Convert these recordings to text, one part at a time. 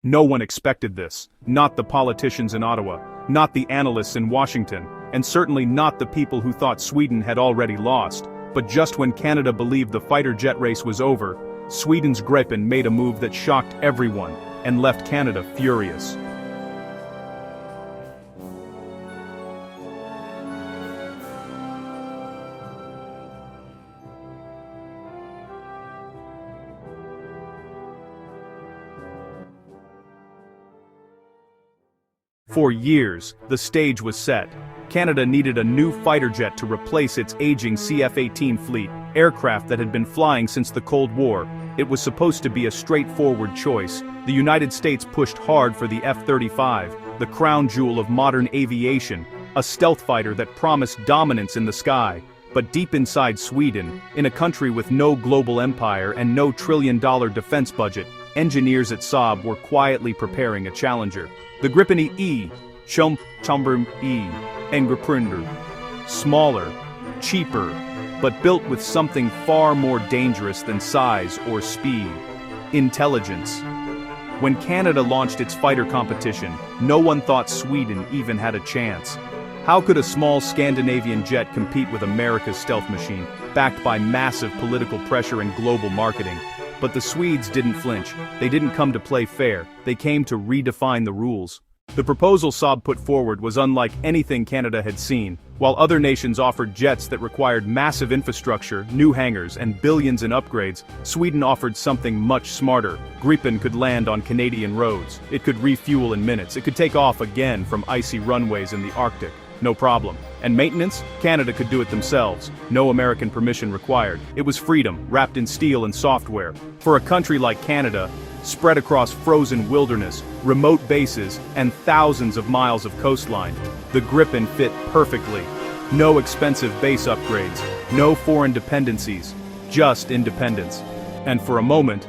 No one expected this, not the politicians in Ottawa, not the analysts in Washington, and certainly not the people who thought Sweden had already lost. But just when Canada believed the fighter jet race was over, Sweden's Gripen made a move that shocked everyone and left Canada furious. For years, the stage was set. Canada needed a new fighter jet to replace its aging CF-18 fleet, aircraft that had been flying since the Cold War. It was supposed to be a straightforward choice. The United States pushed hard for the F-35, the crown jewel of modern aviation, a stealth fighter that promised dominance in the sky. But deep inside Sweden, in a country with no global empire and no trillion-dollar defense budget, engineers at Saab were quietly preparing a challenger. The Gripen E, Chomberm E, and Gripen. Smaller, cheaper, but built with something far more dangerous than size or speed: intelligence. When Canada launched its fighter competition, no one thought Sweden even had a chance. How could a small Scandinavian jet compete with America's stealth machine, backed by massive political pressure and global marketing? But the Swedes didn't flinch. They didn't come to play fair. They came to redefine the rules. The proposal Saab put forward was unlike anything Canada had seen. While other nations offered jets that required massive infrastructure, new hangars, and billions in upgrades, Sweden offered something much smarter. Gripen could land on Canadian roads. It could refuel in minutes. It could take off again from icy runways in the Arctic. No problem. And maintenance? Canada could do it themselves. No American permission required. It was freedom, wrapped in steel and software. For a country like Canada, spread across frozen wilderness, remote bases, and thousands of miles of coastline, the Gripen fit perfectly. No expensive base upgrades, no foreign dependencies, just independence. And for a moment,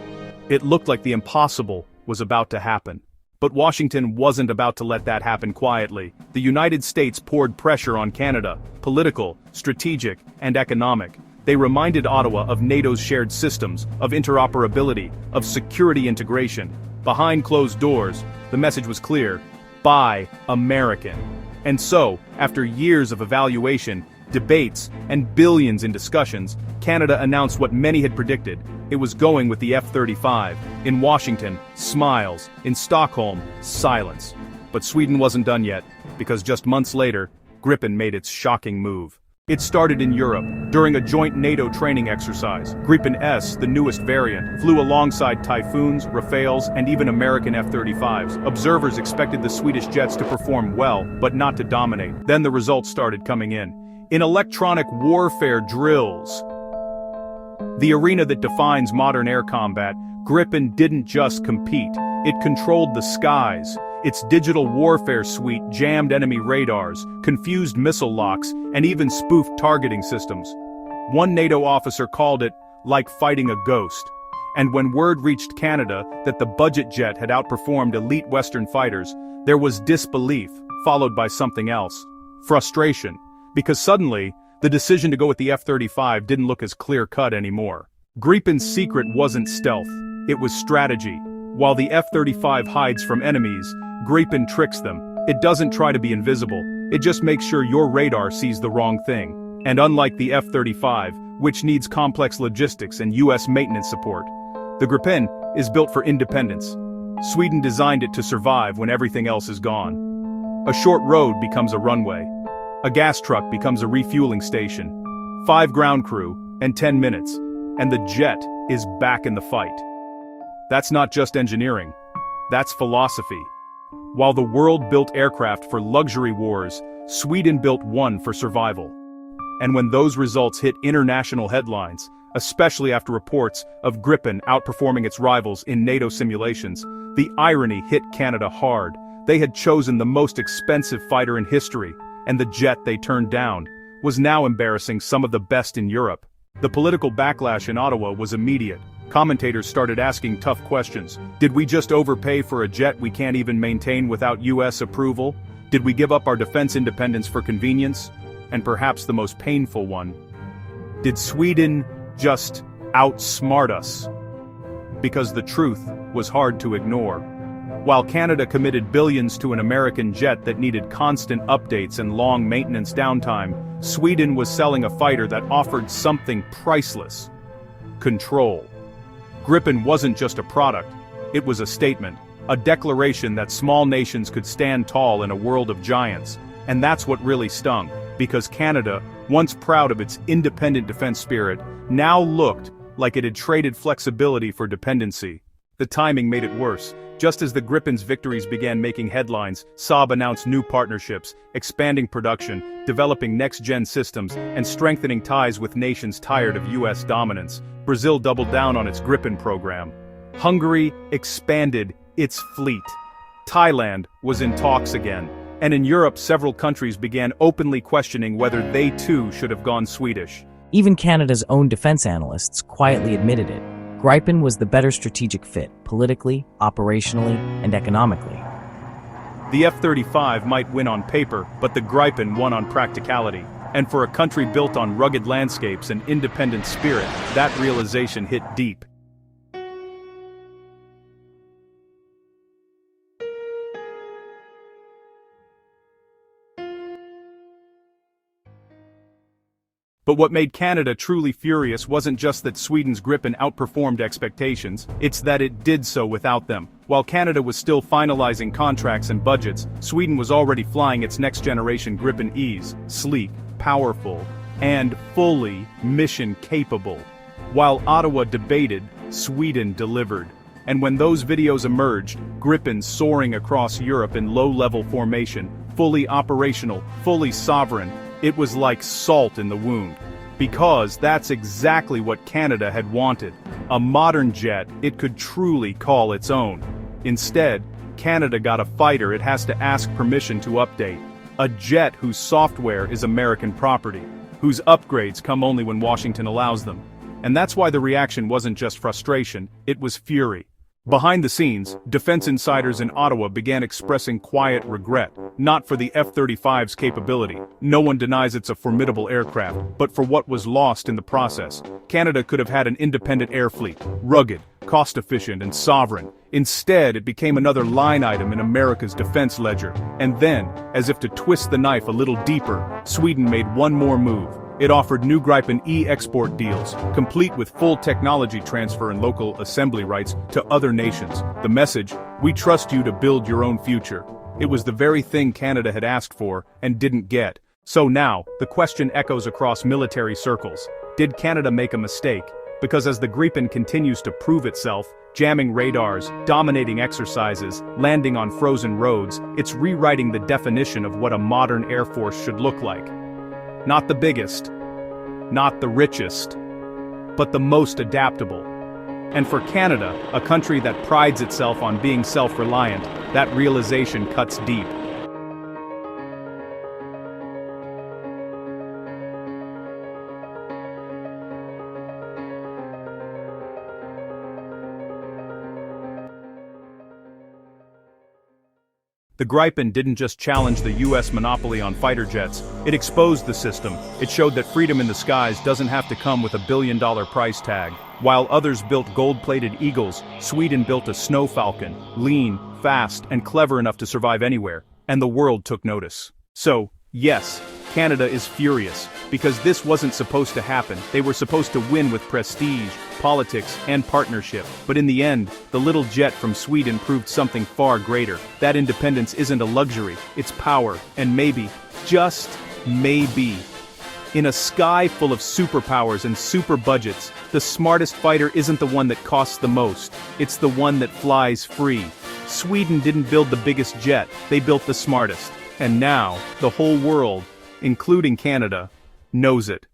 it looked like the impossible was about to happen. But Washington wasn't about to let that happen quietly. The United States poured pressure on Canada, political, strategic, and economic. They reminded Ottawa of NATO's shared systems, of interoperability, of security integration. Behind closed doors, the message was clear: buy American. And so, after years of evaluation, debates, and billions in discussions, Canada announced what many had predicted. It was going with the F-35. In Washington, smiles. In Stockholm, silence. But Sweden wasn't done yet, because just months later, Gripen made its shocking move. It started in Europe, during a joint NATO training exercise. Gripen S, the newest variant, flew alongside Typhoons, Rafales, and even American F-35s. Observers expected the Swedish jets to perform well, but not to dominate. Then the results started coming in. In electronic warfare drills, the arena that defines modern air combat, Gripen didn't just compete, it controlled the skies. Its digital warfare suite jammed enemy radars, confused missile locks, and even spoofed targeting systems. One NATO officer called it like fighting a ghost. And when word reached Canada that the budget jet had outperformed elite Western fighters, there was disbelief, followed by something else: frustration. Because suddenly, the decision to go with the F-35 didn't look as clear-cut anymore. Gripen's secret wasn't stealth, it was strategy. While the F-35 hides from enemies, Gripen tricks them. It doesn't try to be invisible, it just makes sure your radar sees the wrong thing. And unlike the F-35, which needs complex logistics and US maintenance support, the Gripen is built for independence. Sweden designed it to survive when everything else is gone. A short road becomes a runway. A gas truck becomes a refueling station. 5 ground crew, and 10 minutes, and the jet is back in the fight. That's not just engineering. That's philosophy. While the world built aircraft for luxury wars, Sweden built one for survival. And when those results hit international headlines, especially after reports of Gripen outperforming its rivals in NATO simulations, the irony hit Canada hard. They had chosen the most expensive fighter in history, and the jet they turned down was now embarrassing some of the best in Europe. The political backlash in Ottawa was immediate. Commentators started asking tough questions. Did we just overpay for a jet we can't even maintain without US approval? Did we give up our defense independence for convenience? And perhaps the most painful one, did Sweden just outsmart us? Because the truth was hard to ignore. While Canada committed billions to an American jet that needed constant updates and long maintenance downtime, Sweden was selling a fighter that offered something priceless: control. Gripen wasn't just a product, it was a statement, a declaration that small nations could stand tall in a world of giants. And that's what really stung, because Canada, once proud of its independent defense spirit, now looked like it had traded flexibility for dependency. The timing made it worse. Just as the Gripen's victories began making headlines, Saab announced new partnerships, expanding production, developing next-gen systems, and strengthening ties with nations tired of US dominance. Brazil doubled down on its Gripen program. Hungary expanded its fleet. Thailand was in talks again. And in Europe, several countries began openly questioning whether they too should have gone Swedish. Even Canada's own defense analysts quietly admitted it. Gripen was the better strategic fit, politically, operationally, and economically. The F-35 might win on paper, but the Gripen won on practicality. And for a country built on rugged landscapes and independent spirit, that realization hit deep. But what made Canada truly furious wasn't just that Sweden's Gripen outperformed expectations, it's that it did so without them. While Canada was still finalizing contracts and budgets, Sweden was already flying its next-generation Gripen Es, sleek, powerful, and fully mission-capable. While Ottawa debated, Sweden delivered. And when those videos emerged, Gripens soaring across Europe in low-level formation, fully operational, fully sovereign, it was like salt in the wound. Because that's exactly what Canada had wanted. A modern jet it could truly call its own. Instead, Canada got a fighter it has to ask permission to update. A jet whose software is American property. Whose upgrades come only when Washington allows them. And that's why the reaction wasn't just frustration, it was fury. Behind the scenes, defense insiders in Ottawa began expressing quiet regret, not for the F-35's capability. No one denies it's a formidable aircraft, but for what was lost in the process. Canada could have had an independent air fleet, rugged, cost-efficient, and sovereign. Instead, it became another line item in America's defense ledger. And then, as if to twist the knife a little deeper, Sweden made one more move. It offered new Gripen E export deals, complete with full technology transfer and local assembly rights to other nations. The message: we trust you to build your own future. It was the very thing Canada had asked for and didn't get. So now, the question echoes across military circles. Did Canada make a mistake? Because as the Gripen continues to prove itself, jamming radars, dominating exercises, landing on frozen roads, it's rewriting the definition of what a modern air force should look like. Not the biggest, not the richest, but the most adaptable. And for Canada, a country that prides itself on being self-reliant, that realization cuts deep. The Gripen didn't just challenge the US monopoly on fighter jets, it exposed the system. It showed that freedom in the skies doesn't have to come with a billion-dollar price tag. While others built gold-plated Eagles, Sweden built a Snow Falcon, lean, fast, and clever enough to survive anywhere. And the world took notice. So, yes, Canada is furious, because this wasn't supposed to happen. They were supposed to win with prestige, politics, and partnership. But in the end, the little jet from Sweden proved something far greater. That independence isn't a luxury, it's power, and maybe, just maybe, in a sky full of superpowers and super budgets, the smartest fighter isn't the one that costs the most, it's the one that flies free. Sweden didn't build the biggest jet, they built the smartest. And now, the whole world, including Canada, knows it.